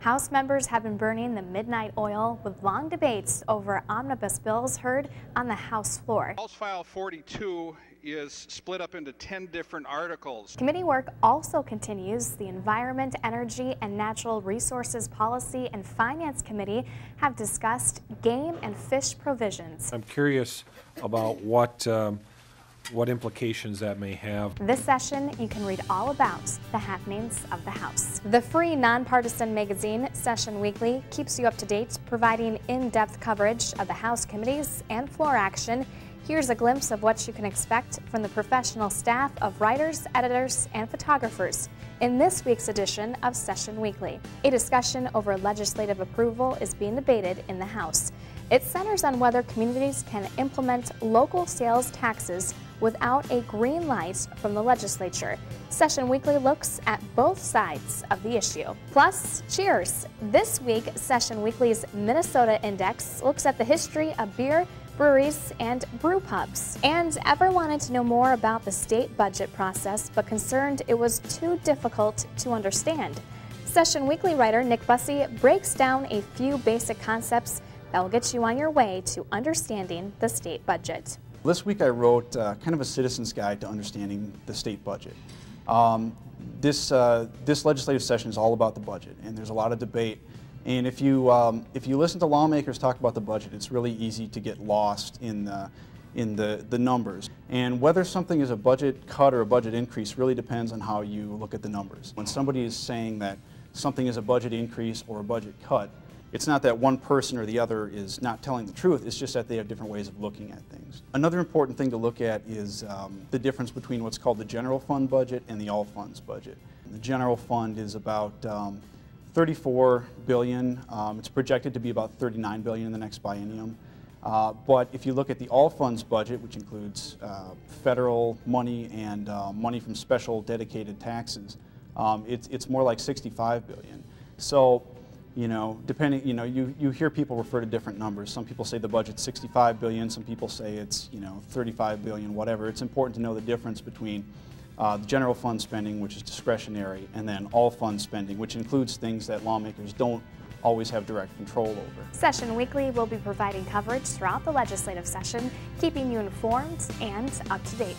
House members have been burning the midnight oil with long debates over omnibus bills heard on the House floor. House File 42 is split up into 10 different articles. Committee work also continues. The Environment, Energy, and Natural Resources Policy and Finance Committee have discussed game and fish provisions. I'm curious about what implications that may have. This session, you can read all about the happenings of the House. The free nonpartisan magazine, Session Weekly, keeps you up to date, providing in-depth coverage of the House committees and floor action. Here's a glimpse of what you can expect from the professional staff of writers, editors, and photographers in this week's edition of Session Weekly. A discussion over legislative approval is being debated in the House. It centers on whether communities can implement local sales taxes without a green light from the legislature. Session Weekly looks at both sides of the issue. Plus, cheers! This week, Session Weekly's Minnesota Index looks at the history of beer, breweries, and brew pubs. And ever wanted to know more about the state budget process but concerned it was too difficult to understand? Session Weekly writer Nick Bussey breaks down a few basic concepts that will get you on your way to understanding the state budget. This week I wrote kind of a citizen's guide to understanding the state budget. This legislative session is all about the budget, and there's a lot of debate. And if you listen to lawmakers talk about the budget, it's really easy to get lost in the numbers. And whether something is a budget cut or a budget increase really depends on how you look at the numbers. When somebody is saying that something is a budget increase or a budget cut, it's not that one person or the other is not telling the truth, it's just that they have different ways of looking at things. Another important thing to look at is the difference between what's called the general fund budget and the all funds budget. The general fund is about $34 billion. It's projected to be about $39 billion in the next biennium. But if you look at the all funds budget, which includes federal money and money from special dedicated taxes, it's more like $65 billion. So, you know, depending, you hear people refer to different numbers. Some people say the budget's $65 billion, some people say it's, $35 billion, whatever. It's important to know the difference between the general fund spending, which is discretionary, and then all fund spending, which includes things that lawmakers don't always have direct control over. Session Weekly will be providing coverage throughout the legislative session, keeping you informed and up to date.